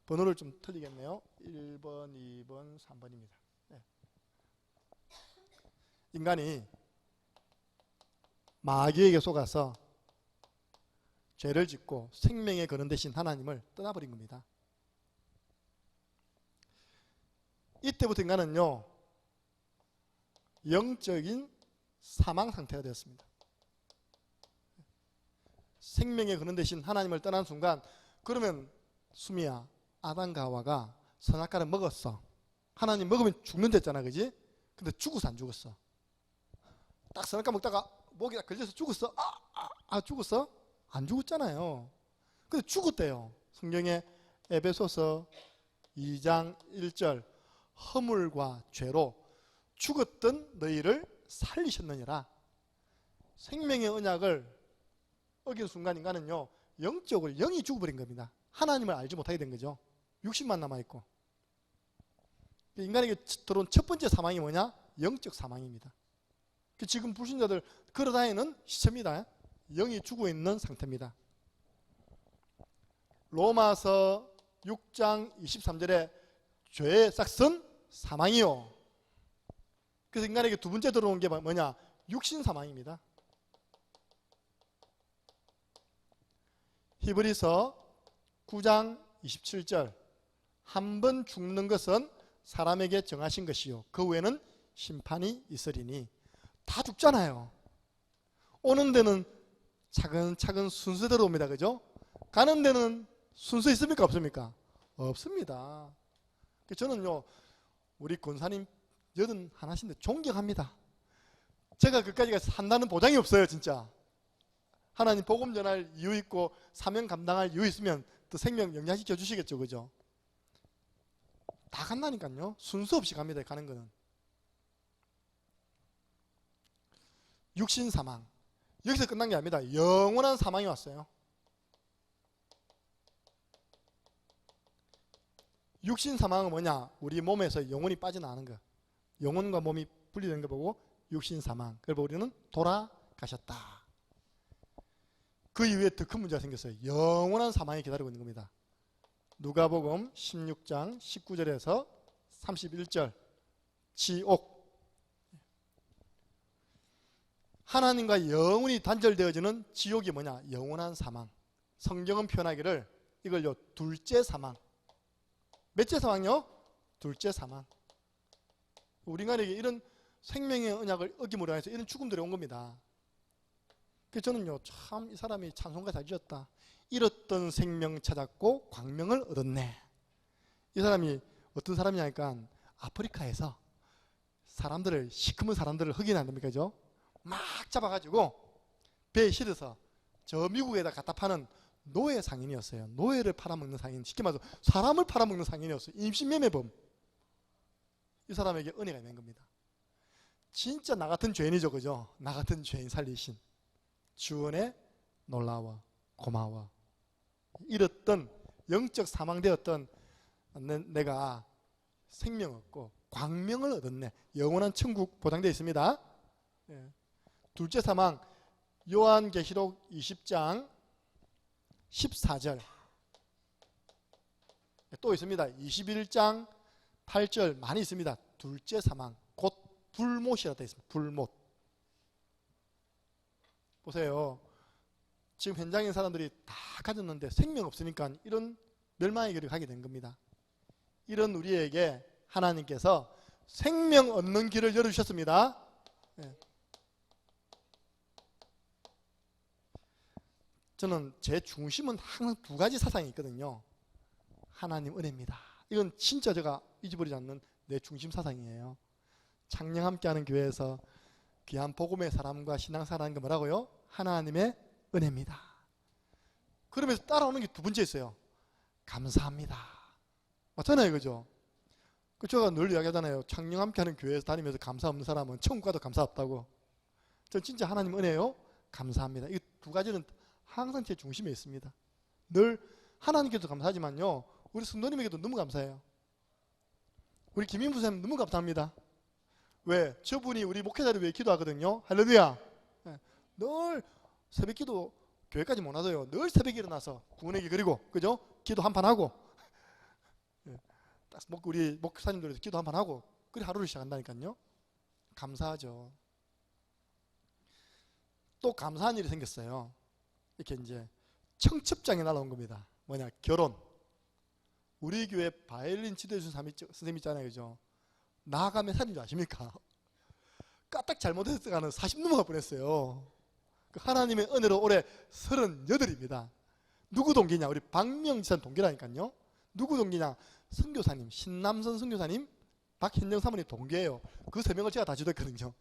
번호를 좀 틀리겠네요. 1번, 2번, 3번입니다. 네. 인간이 마귀에게 속아서 죄를 짓고 생명의 근원 대신 하나님을 떠나버린 겁니다. 이때부터 인간은요, 영적인 사망 상태가 되었습니다. 생명의 근원 대신 하나님을 떠난 순간, 그러면 수미야, 아담과 하와가 선악과를 먹었어. 하나님 먹으면 죽는다 했잖아, 그지? 근데 죽었어, 안 죽었어? 딱 선악과 먹다가 목이 걸려서 죽었어? 죽었어? 안 죽었잖아요. 근데 죽었대요. 성경에 에베소서 2장 1절, 허물과 죄로 죽었던 너희를 살리셨느니라. 생명의 언약을 어긴 순간 인간은요, 영적으로 영이 죽어버린 겁니다. 하나님을 알지 못하게 된 거죠. 육신만 남아있고. 인간에게 들어온 첫 번째 사망이 뭐냐? 영적 사망입니다. 지금 불신자들 걸어다니는 시체입니다. 영이 죽어있는 상태입니다. 로마서 6장 23절에 죄의 싹은 사망이요. 그래서 인간에게 두 번째 들어온 게 뭐냐? 육신 사망입니다. 히브리서 9장 27절, 한 번 죽는 것은 사람에게 정하신 것이요 그 후에는 심판이 있으리니. 다 죽잖아요. 오는 데는 차근차근 순서대로 옵니다. 그죠? 가는 데는 순서 있습니까? 없습니까? 없습니다. 저는요, 우리 권사님 81인데 존경합니다. 제가 그까지 산다는 보장이 없어요. 진짜 하나님 복음 전할 이유 있고 사명 감당할 이유 있으면 또 생명 영향시켜 주시겠죠. 그죠? 다 간다니까요. 순서 없이 갑니다. 가는 거는. 육신 사망, 여기서 끝난 게 아닙니다. 영원한 사망이 왔어요. 육신 사망은 뭐냐? 우리 몸에서 영혼이 빠져나가는 거. 영혼과 몸이 분리되는 거 보고 육신 사망. 그래서 우리는 돌아가셨다. 그 이후에 더 큰 문제가 생겼어요. 영원한 사망이 기다리고 있는 겁니다. 누가복음 16장 19절에서 31절, 지옥. 하나님과 영원히 단절되어지는 지옥이 뭐냐? 영원한 사망. 성경은 표현하기를 이걸요, 둘째 사망. 몇째 사망요? 둘째 사망. 우리 인간에게 이런 생명의 언약을 어김으로 해서 이런 죽음들이 온 겁니다. 그래서 저는요, 참 이 사람이 찬송가 잘 지었다. 잃었던 생명 찾았고 광명을 얻었네. 이 사람이 어떤 사람이냐니까 아프리카에서 사람들을, 시커먼 사람들을 흑인 안 됩니까? 그죠? 막 잡아가지고 배에 실어서 저 미국에다 갖다 파는 노예 상인이었어요. 노예를 팔아먹는 상인, 쉽게 말해서 사람을 팔아먹는 상인이었어요. 임신매매범. 이 사람에게 은혜가 있는 겁니다. 진짜 나 같은 죄인이죠. 그죠? 나 같은 죄인 살리신 주원의 놀라워 고마워. 잃었던 영적 사망되었던 내가 생명 얻고 광명을 얻었네. 영원한 천국 보장되어 있습니다. 예. 둘째 사망, 요한계시록 20장 14절 또 있습니다. 21장 8절 많이 있습니다. 둘째 사망, 곧 불못이라 되어 있습니다. 불못. 보세요. 지금 현장에 있는 사람들이 다 가졌는데 생명 없으니까 이런 멸망의 길을 가게 된 겁니다. 이런 우리에게 하나님께서 생명 얻는 길을 열어주셨습니다. 예. 저는 제 중심은 항상 두 가지 사상이 있거든요. 하나님 은혜입니다. 이건 진짜 제가 잊어버리지 않는 내 중심 사상이에요. 창녕 함께하는 교회에서 귀한 복음의 사람과 신앙사라는 게 뭐라고요? 하나님의 은혜입니다. 그러면서 따라오는 게 두 번째 있어요. 감사합니다. 맞잖아요, 그죠? 제가 늘 이야기하잖아요. 창녕 함께하는 교회에서 다니면서 감사 없는 사람은 천국 가도 감사 없다고. 전 진짜 하나님 은혜요. 감사합니다. 이 두 가지는 항상 제 중심에 있습니다. 늘 하나님께도 감사하지만요, 우리 성도님에게도 너무 감사해요. 우리 김인부 선생님 너무 감사합니다. 왜? 저분이 우리 목회자를 위해 기도하거든요. 할렐루야. 늘 새벽기도 교회까지 못 와서요. 늘 새벽에 일어나서 구원에게 그리고 그죠? 기도 한판 하고 우리 목사님들에서 기도 한판 하고 그래 하루를 시작한다니까요. 감사하죠. 또 감사한 일이 생겼어요. 이렇게 이제 청첩장이 날아온 겁니다. 뭐냐? 결혼. 우리 교회 바이올린 지도해 준 선생님 있잖아요, 그죠? 나아가 몇 살인 줄 아십니까? 까딱 잘못했다가는 40 넘어가 뻔했어요. 하나님의 은혜로 올해 38입니다. 누구 동기냐? 우리 박명지산 동기라니까요. 누구 동기냐? 선교사님, 신남선 선교사님, 박현정 사모님 동기예요. 그 3명을 제가 다 지도했거든요.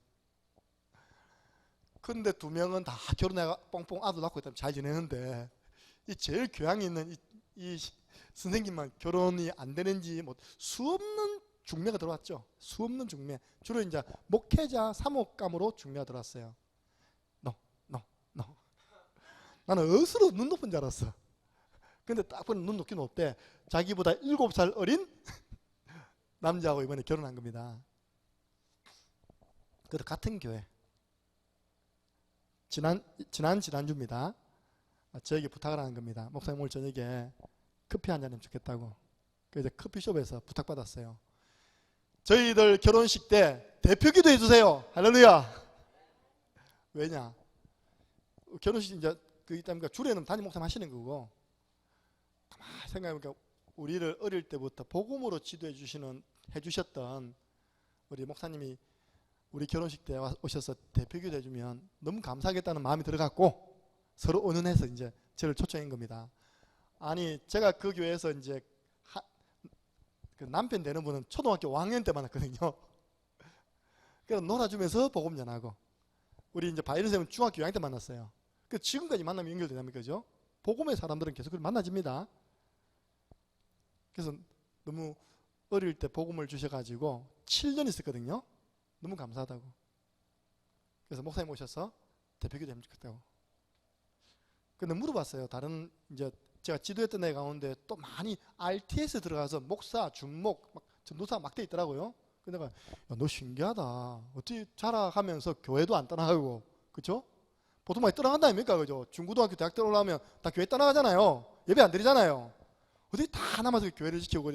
그런데 2명은 다 결혼해가 뽕뽕 아들 낳고 있다면 잘 지내는데 이 제일 교양이 있는 이 선생님만 결혼이 안 되는지 뭐 수없는 중매가 들어왔죠. 수없는 중매. 주로 이제 목회자 사목감으로 중매가 들어왔어요. 나는 억수로 눈 높은 줄 알았어. 근데 딱 보니 눈 높긴 높대. 자기보다 7살 어린 남자하고 이번에 결혼한 겁니다. 그래도 같은 교회. 지난주입니다. 저에게 부탁을 하는 겁니다. 목사님 오늘 저녁에 커피 한 잔 하면 좋겠다고. 그래서 커피숍에서 부탁받았어요. 저희들 결혼식 때 대표기도 해주세요. 할렐루야. 왜냐? 결혼식 이제 그니까 주례는 담임 목사님 하시는 거고. 가만히 생각해보니까 우리를 어릴 때부터 복음으로 지도해 해주셨던 우리 목사님이 우리 결혼식 때 오셔서 대표기도 해주면 너무 감사하겠다는 마음이 들어갔고 서로 은은해서 이제 저를 초청한 겁니다. 아니 제가 그 교회에서 이제 그 남편 되는 분은 초등학교 5학년 때 만났거든요. 그래서 놀아주면서 복음 전하고 우리 이제 바이런 쌤은 중학교 2학년 때 만났어요. 그 지금까지 만남이 연결되냐면 그죠? 복음의 사람들은 계속 만나집니다. 그래서 너무 어릴 때 복음을 주셔가지고 7년 있었거든요. 너무 감사하다고. 그래서 목사님 오셔서 대표기도 하면 좋겠다고. 근데 물어봤어요. 다른 이제 제가 지도했던 애 가운데 또 많이 RTS 들어가서 목사, 준목, 막 전도사 막 돼 있더라고요. 근데 내가 야, 너 신기하다. 어떻게 자라가면서 교회도 안 떠나가고, 그렇죠? 보통 많이 떠나간다 아닙니까, 그죠? 중고등학교, 대학 때 올라오면 다 교회 떠나가잖아요. 예배 안 드리잖아요. 어떻게 다 남아서 교회를 지키고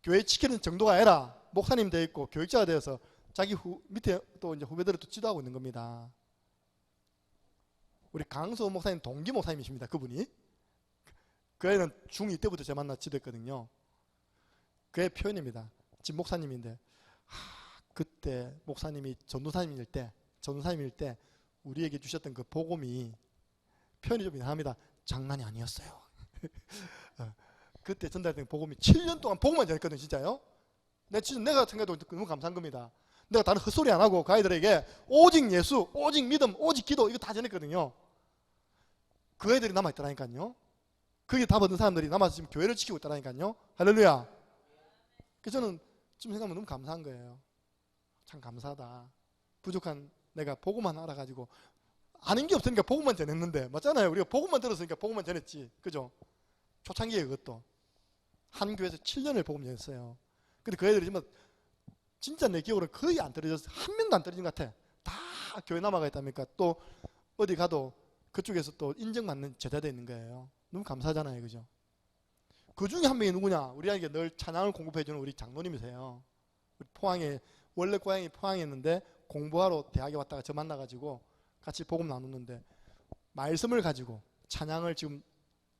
교회 지키는 정도가 아니라 목사님 돼 있고 교육자가 되어서 자기 밑에 또 이제 후배들을 또 지도하고 있는 겁니다. 우리 강서 목사님 동기 목사님이십니다. 그분이. 그 애는 중2 때부터 제가 만나 지도했거든요. 그의 표현입니다. 지금 목사님인데 그때 목사님이 전도사님일 때 우리에게 주셨던 그 복음이 표현이 좀 이상합니다. 장난이 아니었어요. 그때 전달된 복음이 7년 동안 복음만 전했거든요. 진짜요. 내가 생각해도 너무 감사한 겁니다. 내가 다른 헛소리 안 하고 그 아이들에게 오직 예수, 오직 믿음, 오직 기도 이거 다 전했거든요. 그 애들이 남아있더라니까요. 그게 다 받은 사람들이 남아서 지금 교회를 지키고 있더라니까요. 할렐루야. 그래서 저는 좀 생각하면 너무 감사한 거예요. 참 감사하다. 부족한 내가 복음만 알아가지고 아는 게 없으니까 복음만 전했는데 맞잖아요. 우리가 복음만 들었으니까 복음만 전했지. 그죠? 초창기에 그것도 한 교회에서 7년을 복음 전했어요. 근데 그 애들이 진짜 내 기억으로는 거의 안 떨어졌어요. 한 명도 안 떨어진 것 같아. 다 교회 남아가 있다니까 또 어디 가도 그쪽에서 또 인정받는 제자되어 있는 거예요. 너무 감사하잖아요. 그죠? 그 중에 한 명이 누구냐? 우리에게 늘 찬양을 공급해주는 우리 장로님이세요. 우리 포항에 원래 고향이 포항이었는데 공부하러 대학에 왔다가 저 만나가지고 같이 복음 나눴는데 말씀을 가지고 찬양을 지금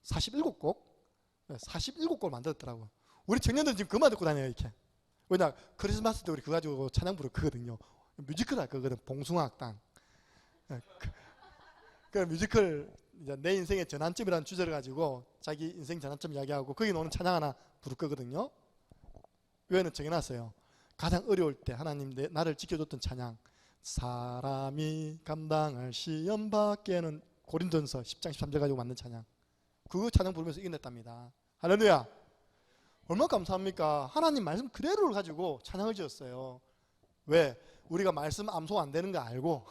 47곡 만들었더라고요. 우리 청년들은 지금 그만 듣고 다녀요, 이렇게. 왜냐, 크리스마스 때 우리 그거 가지고 찬양 부르거든요. 뮤지컬 할 거거든, 봉숭아학당. 그 뮤지컬, 이제 내 인생의 전환점이라는 주제를 가지고 자기 인생 전환점 이야기하고 거기 나오는 찬양 하나 부를 거거든요. 교회는 정해놨어요. 가장 어려울 때 하나님 나를 지켜줬던 찬양, 사람이 감당할 시험 밖에는, 고린도전서 10장 13절 가지고 만든 찬양, 그 찬양 부르면서 이겨냈답니다. 할렐루야. 얼마나 감사합니까? 하나님 말씀 그대로를 가지고 찬양을 지었어요. 왜? 우리가 말씀 암송 안 되는 거 알고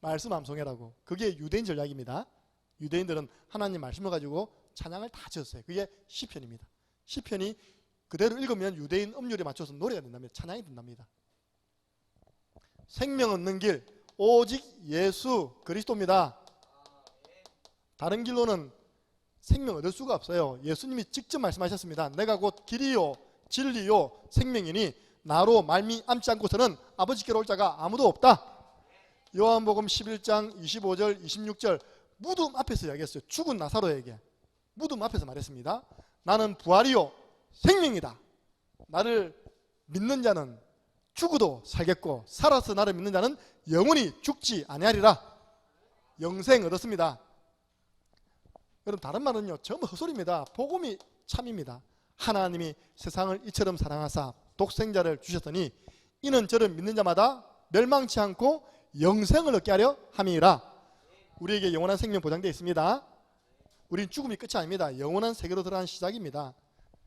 말씀 암송해라고. 그게 유대인 전략입니다. 유대인들은 하나님 말씀을 가지고 찬양을 다 지었어요. 그게 시편입니다. 시편이 그대로 읽으면 유대인 음률에 맞춰서 노래가 된답니다. 찬양이 된답니다. 생명 얻는 길 오직 예수 그리스도입니다. 다른 길로는 생명 얻을 수가 없어요. 예수님이 직접 말씀하셨습니다. 내가 곧 길이요 진리요 생명이니 나로 말미암지 않고서는 아버지께로 올 자가 아무도 없다. 요한복음 11장 25절 26절 무덤 앞에서 이야기했어요. 죽은 나사로에게 무덤 앞에서 말했습니다. 나는 부활이요 생명이다. 나를 믿는 자는 죽어도 살겠고 살아서 나를 믿는 자는 영원히 죽지 아니하리라. 영생 얻었습니다. 여러분, 다른 말은요 전부 헛소리입니다. 복음이 참입니다. 하나님이 세상을 이처럼 사랑하사 독생자를 주셨더니 이는 저를 믿는 자마다 멸망치 않고 영생을 얻게 하려 함이라. 우리에게 영원한 생명 보장되어 있습니다. 우린 죽음이 끝이 아닙니다. 영원한 세계로 들어가는 시작입니다.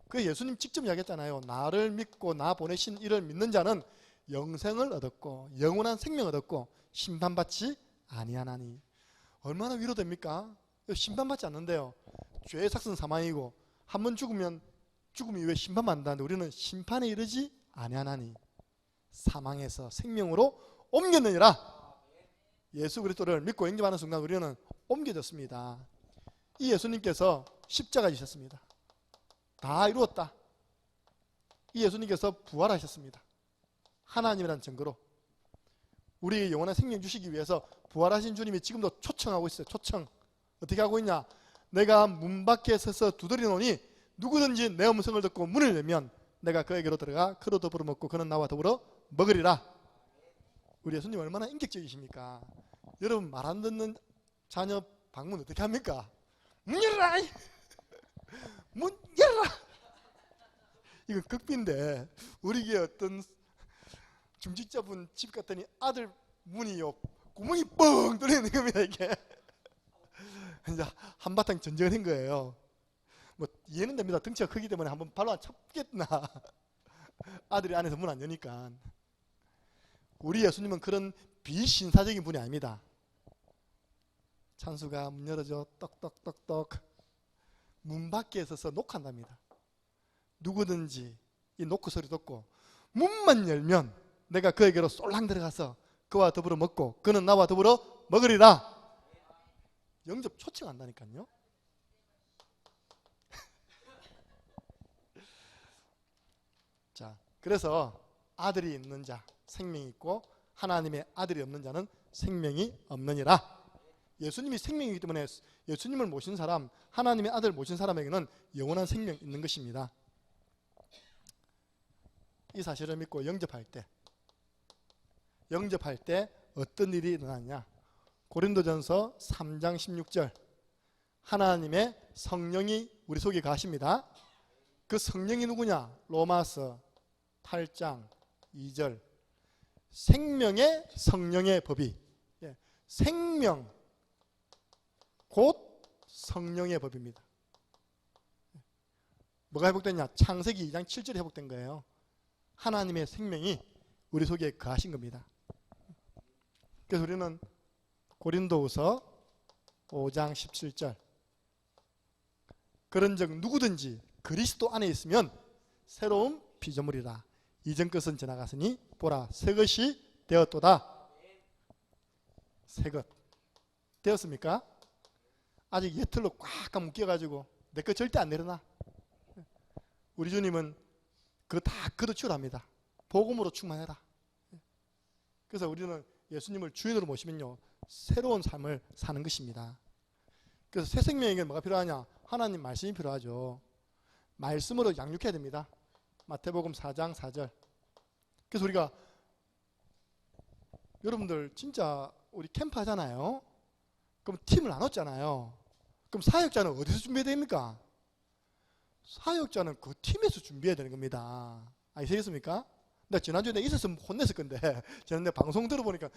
그 예수님 직접 이야기했잖아요. 나를 믿고 나 보내신 이를 믿는 자는 영생을 얻었고 영원한 생명을 얻었고 심판받지 아니하나니. 얼마나 위로됩니까? 심판받지 않는데요. 죄의 삭은 사망이고 한 번 죽으면 죽음 이후에 심판받는다는데 우리는 심판에 이르지 아니하나니 사망에서 생명으로 옮겼느니라. 예수 그리스도를 믿고 영접하는 순간 우리는 옮겨졌습니다. 이 예수님께서 십자가 지셨습니다. 다 이루었다. 이 예수님께서 부활하셨습니다. 하나님이라는 증거로 우리에게 영원한 생명 주시기 위해서 부활하신 주님이 지금도 초청하고 있어요. 초청. 어떻게 하고 있냐? 내가 문 밖에 서서 두드리노니 누구든지 내 음성을 듣고 문을 열면 내가 그에게로 들어가 그로 더불어 먹고 그는 나와 더불어 먹으리라. 우리 예수님 얼마나 인격적이십니까? 여러분, 말 안 듣는 자녀 방문 어떻게 합니까? 문 열어라! 문 열어라! 이건 극비인데 우리 교회 어떤 중직자분 집 갔더니 아들 문이요 구멍이 뻥 뚫리는 겁니다. 이게 이제 한바탕 전쟁을 한 거예요. 뭐 이해는 됩니다. 덩치가 크기 때문에 한번 발로 안 쳤겠나. 아들이 안에서 문 안 여니까. 우리 예수님은 그런 비신사적인 분이 아닙니다. 찬수가 문 열어줘 떡떡떡떡 문 밖에 서서 녹화한답니다. 누구든지 이 노크 소리 듣고 문만 열면 내가 그에게로 쏠랑 들어가서 그와 더불어 먹고 그는 나와 더불어 먹으리라. 영접 초청한다니까요. 자, 그래서 아들이 있는 자 생명이 있고 하나님의 아들이 없는 자는 생명이 없느니라. 예수님이 생명이기 때문에 예수님을 모신 사람, 하나님의 아들을 모신 사람에게는 영원한 생명이 있는 것입니다. 이 사실을 믿고 영접할 때 어떤 일이 일어나냐? 고린도전서 3장 16절 하나님의 성령이 우리 속에 가십니다. 그 성령이 누구냐? 로마서 8장 2절 생명의 성령의 법이 생명 곧 성령의 법입니다. 뭐가 회복됐냐? 창세기 2장 7절에 회복된 거예요. 하나님의 생명이 우리 속에 거하신 겁니다. 그래서 우리는 고린도후서 5장 17절 그런즉 누구든지 그리스도 안에 있으면 새로운 피조물이라. 이전 것은 지나갔으니 보라 새 것이 되었도다. 새 것 되었습니까? 아직 옛틀로 꽉 묶여가지고 내 것 절대 안 내려놔. 우리 주님은 그거 다 걷어치우랍니다. 복음으로 충만해라. 그래서 우리는 예수님을 주인으로 모시면요 새로운 삶을 사는 것입니다. 그래서 새 생명에게 뭐가 필요하냐? 하나님 말씀이 필요하죠. 말씀으로 양육해야 됩니다. 마태복음 4장 4절. 그래서 우리가 여러분들 진짜 우리 캠프 하잖아요. 그럼 팀을 나눴잖아요. 그럼 사역자는 어디서 준비해야 됩니까? 사역자는 그 팀에서 준비해야 되는 겁니다. 아시겠습니까? 나 지난주에 내가 있었으면 혼냈을 건데 지난주에 방송 들어보니까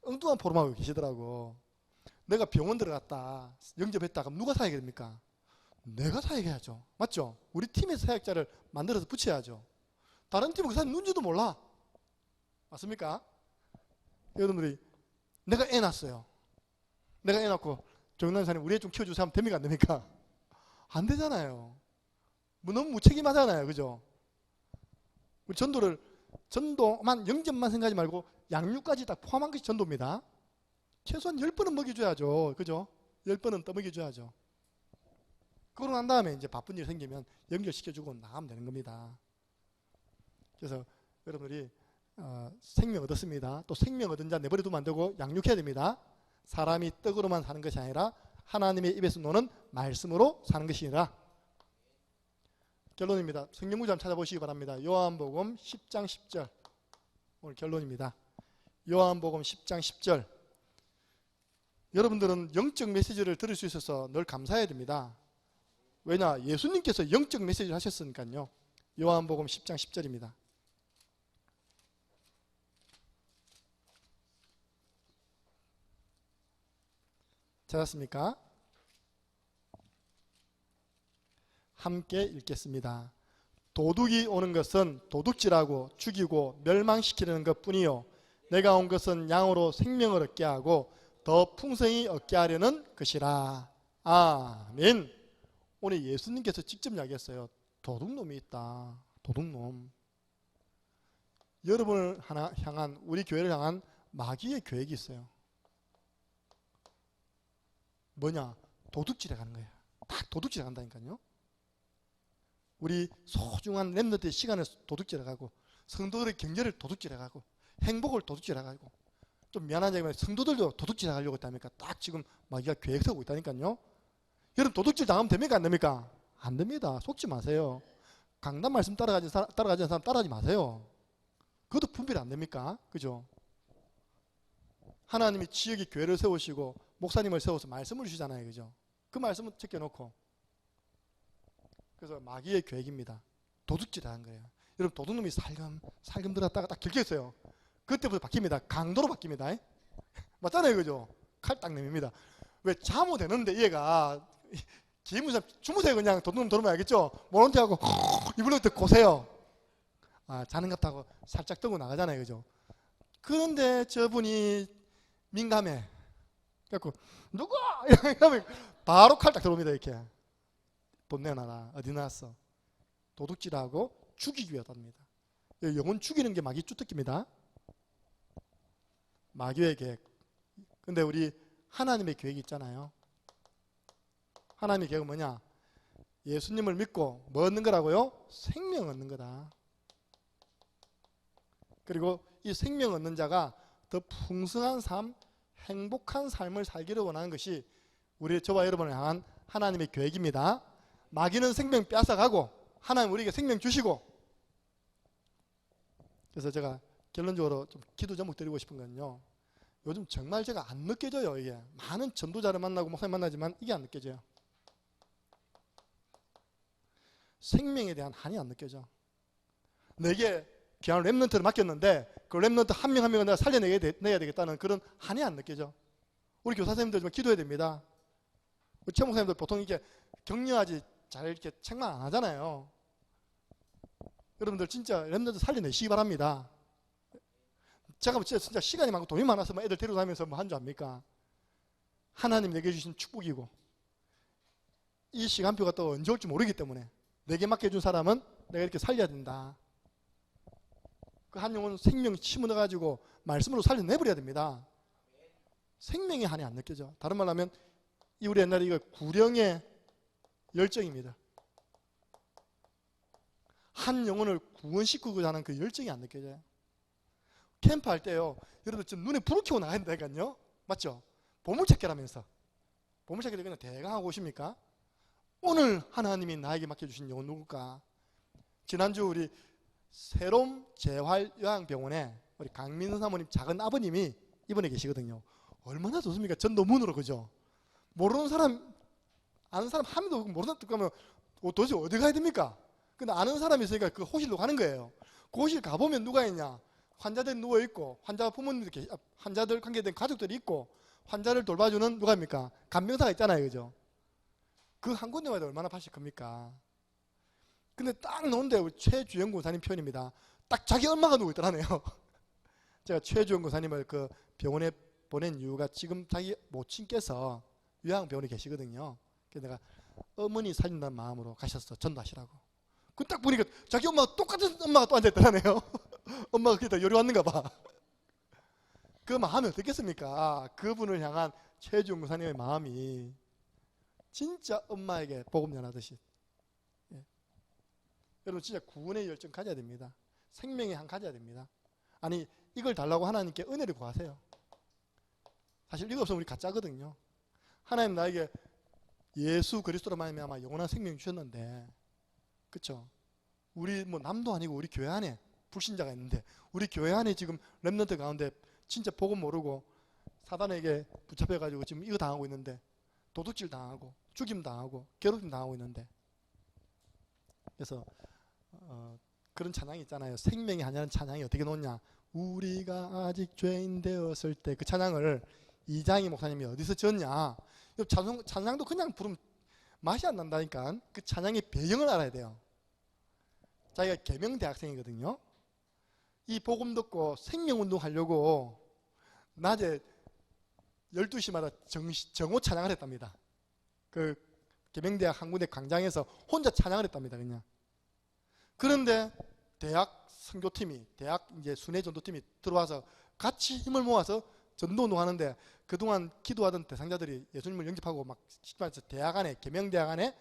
엉뚱한 포럼하고 계시더라고. 내가 병원 들어갔다 영접했다 그럼 누가 사역해야 됩니까? 내가 사역해야죠. 맞죠? 우리 팀에서 사역자를 만들어서 붙여야죠. 다른 팀은 그 사람 누군지도 몰라. 맞습니까? 여러분들이 내가 애 낳았어요. 내가 애 낳고 정남사님 우리 애 좀 키워주세요 하면 됩니까? 안 됩니까? 안 되잖아요. 너무 무책임하잖아요. 그죠? 우리 전도만 영접만 생각하지 말고 양육까지 다 포함한 것이 전도입니다. 최소한 10번은 먹여줘야죠. 그죠? 10번은 떠먹여줘야죠. 그러고 난 다음에 이제 바쁜 일 생기면 연결시켜주고 나가면 되는 겁니다. 그래서 여러분들이 생명 얻었습니다. 또 생명 얻은 자 내버려두면 안 되고 양육해야 됩니다. 사람이 떡으로만 사는 것이 아니라 하나님의 입에서 노는 말씀으로 사는 것이니라. 결론입니다. 성경 구절 찾아보시기 바랍니다. 요한복음 10장 10절 오늘 결론입니다. 요한복음 10장 10절. 여러분들은 영적 메시지를 들을 수 있어서 늘 감사해야 됩니다. 왜냐? 예수님께서 영적 메시지를 하셨으니까요. 요한복음 10장 10절입니다. 찾았습니까? 함께 읽겠습니다. 도둑이 오는 것은 도둑질하고 죽이고 멸망시키려는 것뿐이요 내가 온 것은 양으로 생명을 얻게 하고 더 풍성히 얻게 하려는 것이라. 아멘. 오늘 예수님께서 직접 이야기했어요. 도둑놈이 있다. 도둑놈. 여러분을 향한, 우리 교회를 향한 마귀의 계획이 있어요. 뭐냐? 도둑질해 가는 거예요. 딱 도둑질해 간다니까요. 우리 소중한 렘넌트의 시간을 도둑질해 가고 성도들의 경제를 도둑질해 가고 행복을 도둑질해 가고 좀 미안한 얘기지만 성도들도 도둑질해 가려고 했다니까 딱 지금 마귀가 계획 세우고 있다니까요. 여러분 도둑질 당하면 됩니까? 안 됩니까? 안 됩니다. 속지 마세요. 강단 말씀 따라가지 않는 사람 따라하지 마세요. 그것도 분별이 안 됩니까? 그죠? 하나님이 지역의 교회를 세우시고 목사님을 세워서 말씀을 주시잖아요. 그죠? 그 말씀을 제껴놓고 그래서 마귀의 계획입니다. 도둑질하는 거예요. 여러분 도둑놈이 살금 들었다가 딱 들켰어요. 그때부터 바뀝니다. 강도로 바뀝니다. 맞잖아요. 그죠? 칼 딱 내밉니다. 왜 잠못되는데 얘가 기무사 주무세요. 그냥 도둑놈 들으면 알겠죠? 모른 척하고 이불로부터 고세요. 자는 것 같다고 살짝 뜨고 나가잖아요. 그죠? 그런데 저분이 민감해. 그래갖고 누구? 이렇게 하면 바로 칼 딱 들어옵니다. 이렇게. 돈 내놔라. 어디 나왔어? 도둑질하고 죽이기 위하답니다. 영혼 죽이는 게 마귀 주특기입니다. 마귀의 계획. 근데 우리 하나님의 계획이 있잖아요. 하나님의 계획은 뭐냐? 예수님을 믿고 뭐 얻는 거라고요? 생명 얻는 거다. 그리고 이 생명 얻는 자가 더 풍성한 삶, 행복한 삶을 살기를 원하는 것이 우리 저와 여러분을 향한 하나님의 계획입니다. 마귀는 생명 뺏어가고 하나님 우리에게 생명 주시고. 그래서 제가 결론적으로 좀 기도 제목 드리고 싶은 건요. 요즘 정말 제가 안 느껴져요. 이게 많은 전도자를 만나고 목사님 만나지만 이게 안 느껴져요. 생명에 대한 한이 안 느껴져. 내게 귀한 렘넌트를 맡겼는데 그 렘넌트 한 명 한 명을 내가 살려내야 되겠다는 그런 한이 안 느껴져. 우리 교사 선생님들 좀 기도해야 됩니다. 우리 최 목사님들 보통 이렇게 격려하지 잘 이렇게 책만 안 하잖아요. 여러분들 진짜 렘넌트 살려내시기 바랍니다. 제가 진짜 시간이 많고 돈이 많아서 뭐 애들 데려다니면서 뭐 한 줄 압니까? 하나님 내게 주신 축복이고 이 시간표가 또 언제 올지 모르기 때문에 내게 맡겨준 사람은 내가 이렇게 살려야 된다. 그 한 영혼 생명 심어가지고 말씀으로 살려내버려야 됩니다. 생명의 한이 안 느껴져. 다른 말로 하면 우리 옛날에 이거 구령의 열정입니다. 한 영혼을 구원시키고자 하는 그 열정이 안 느껴져요. 캠프 할 때요. 여러분 지금 눈에 불을 켜고 나가야 된다니까요. 맞죠? 보물찾기라면서. 보물찾기를 그냥 대강 하고 오십니까? 오늘 하나님이 나에게 맡겨주신 영혼 누굴까? 지난주 우리 새롬 재활요양병원에 우리 강민선 사모님 작은 아버님이 입원해 계시거든요. 얼마나 좋습니까? 전도문으로, 그죠? 모르는 사람, 아는 사람 한 명도 모르는 사람 가면 도대체 어디 가야 됩니까? 근데 아는 사람이 있으니까 그 호실로 가는 거예요. 그 호실 가보면 누가 있냐? 환자들 누워있고, 환자 부모님들, 환자들 관계된 가족들이 있고, 환자를 돌봐주는 누가 입니까? 간병사가 있잖아요, 그죠? 그 한 군데마다 얼마나 밭이 큽니까? 근데 딱 놓은데 우리 최주영 군사님 표현입니다. 딱 자기 엄마가 누워 있더라네요. 제가 최주영 군사님을 그 병원에 보낸 이유가 지금 자기 모친께서 요양병원에 계시거든요. 그래서 내가 어머니 살린다는 마음으로 가셔서 전도하시라고. 그 딱 보니까 자기 엄마가 똑같은 엄마가 또 앉아있더라네요. 엄마가 그때 요리 왔는가 봐. 그 마음이 어떻겠습니까? 그분을 향한 최주영 군사님의 마음이 진짜 엄마에게 복음 전하듯이. 예. 여러분 진짜 구원의 열정 가져야 됩니다. 생명의 한 가져야 됩니다. 아니 이걸 달라고 하나님께 은혜를 구하세요. 사실 이거 없으면 우리 가짜거든요. 하나님 나에게 예수 그리스도로 말미암아 영원한 생명 주셨는데, 그렇죠? 우리 뭐 남도 아니고 우리 교회 안에 불신자가 있는데, 우리 교회 안에 지금 렘넌트 가운데 진짜 복음 모르고 사단에게 붙잡혀가지고 지금 이거 당하고 있는데, 도둑질 당하고 죽임 당하고 괴롭힘 당하고 있는데, 그래서 그런 찬양이 있잖아요. 생명이 하냐는 찬양이 어떻게 놓냐? 우리가 아직 죄인 되었을 때, 그 찬양을 이장희 목사님이 어디서 지었냐? 찬양도 그냥 부르면 맛이 안 난다니까. 그 찬양의 배경을 알아야 돼요. 자기가 계명대학생이거든요. 이 복음 듣고 생명운동 하려고 낮에 12시마다 정오 찬양을 했답니다. 그 계명대학 한 군데 광장에서 혼자 찬양을 했답니다. 그냥. 그런데 대학 선교팀이, 대학 이제 순회 전도팀이 들어와서 같이 힘을 모아서 전도운동 하는데, 그동안 기도하던 대상자들이 예수님을 영접하고 막 대학 안에, 계명대학 안에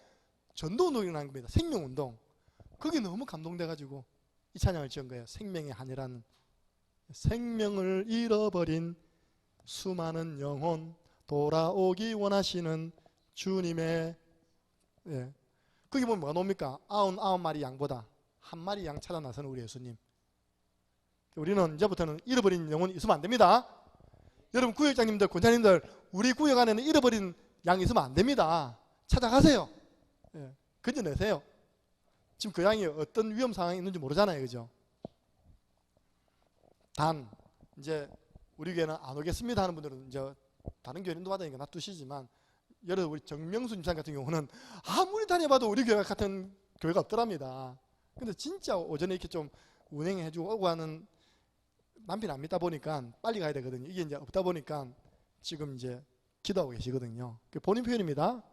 전도운동이 일어난 겁니다. 생명운동. 그게 너무 감동돼가지고 이 찬양을 지은 거예요. 생명의 한이라는. 생명을 잃어버린 수많은 영혼, 돌아오기 원하시는 주님의, 예. 거기 보면 뭐가 나옵니까? 99마리 양보다 한 마리 양 찾아 나서는 우리 예수님. 우리는 이제부터는 잃어버린 영혼이 있으면 안 됩니다. 여러분 구역장님들, 권사님들, 우리 구역 안에는 잃어버린 양이 있으면 안 됩니다. 찾아가세요. 예. 건져내세요. 지금 그 양이 어떤 위험 상황이 있는지 모르잖아요, 그죠? 단 이제 우리 교회는 안 오겠습니다 하는 분들은 이제 다른 교회 인도받으니까 놔두시지만, 여러분 우리 정명수 집사님 같은 경우는 아무리 다녀봐도 우리 교회 같은 교회가 없더랍니다. 근데 진짜 오전에 이렇게 좀 운행해주고 오고 하는 남편이 안 믿다 보니까 빨리 가야 되거든요. 이게 이제 없다 보니까 지금 이제 기도하고 계시거든요. 본인 표현입니다.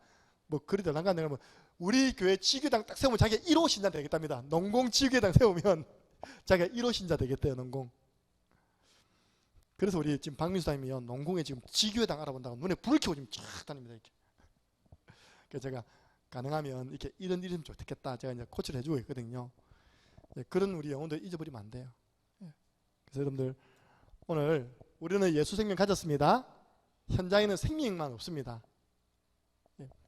뭐 그리 들어간 거 뭐 우리 교회 지교당 딱 세우면 자기가 1호 신자 되겠답니다. 농공 지교당 세우면 자기가 1호 신자 되겠대요. 농공. 그래서 우리 지금 박민수님이요, 농공에 지금 지교당 알아본다고 눈에 불을 켜고 지금 쫙 다닙니다. 이렇게. 그래서 제가 가능하면 이렇게 이런 일이면 좋겠다, 제가 이제 코치를 해주고 있거든요. 그런 우리 영혼들 잊어버리면 안 돼요. 그래서 여러분들 오늘 우리는 예수 생명 가졌습니다. 현장에는 생명만 없습니다.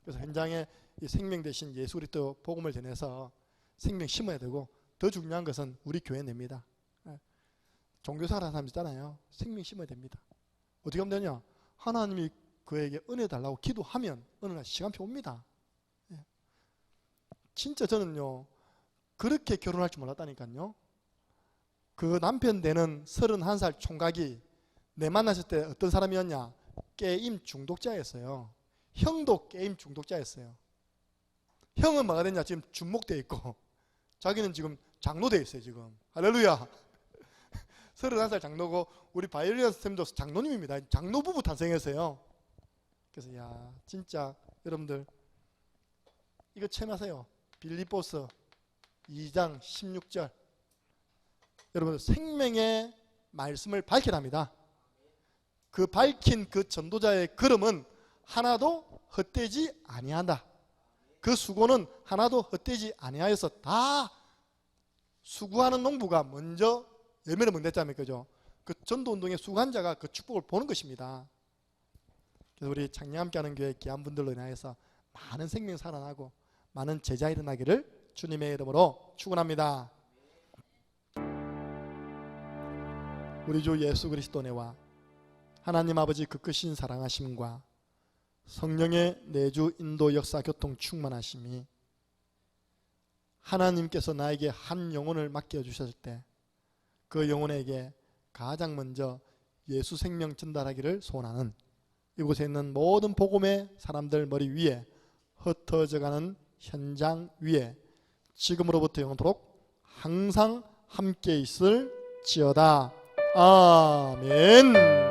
그래서 현장에 이 생명 대신 예수 그리스도 복음을 전해서 생명 심어야 되고, 더 중요한 것은 우리 교회 내입니다. 종교생활 하는 사람 있잖아요. 생명 심어야 됩니다. 어떻게 하면 되냐? 하나님이 그에게 은혜 달라고 기도하면 어느 날 시간표 옵니다. 진짜 저는요, 그렇게 결혼할 줄 몰랐다니까요. 그 남편 되는 31살 총각이 내 만났을 때 어떤 사람이었냐? 게임 중독자였어요. 형도 게임 중독자였어요. 형은 뭐가 됐냐? 지금 중목돼 있고, 자기는 지금 장로돼 있어요. 지금 할렐루야. 31살 장로고, 우리 바이올린 선생님도 장로님입니다. 장로 부부 탄생했어요. 그래서 야, 진짜 여러분들 이거 체험하세요. 빌립보서 2장 16절. 여러분 생명의 말씀을 밝히랍니다. 그 밝힌 그 전도자의 걸음은 하나도 헛되지 아니한다. 그 수고는 하나도 헛되지 아니하여서 다 수고하는 농부가 먼저 열매를 맺는다면, 그죠? 그 전도운동의 수고한 자가 그 축복을 보는 것입니다. 그래서 우리 창녕 함께하는 교회 귀한 분들로 인하여서 많은 생명 살아나고 많은 제자 일어나기를 주님의 이름으로 축원합니다. 우리 주 예수 그리스도 은혜와 하나님 아버지 그 크신 사랑하심과 성령의 내주 인도 역사 교통 충만하심이 하나님께서 나에게 한 영혼을 맡겨주셨을 때 그 영혼에게 가장 먼저 예수 생명 전달하기를 소원하는 이곳에 있는 모든 복음의 사람들 머리 위에 흩어져가는 현장 위에 지금으로부터 영원토록 항상 함께 있을지어다. 아멘.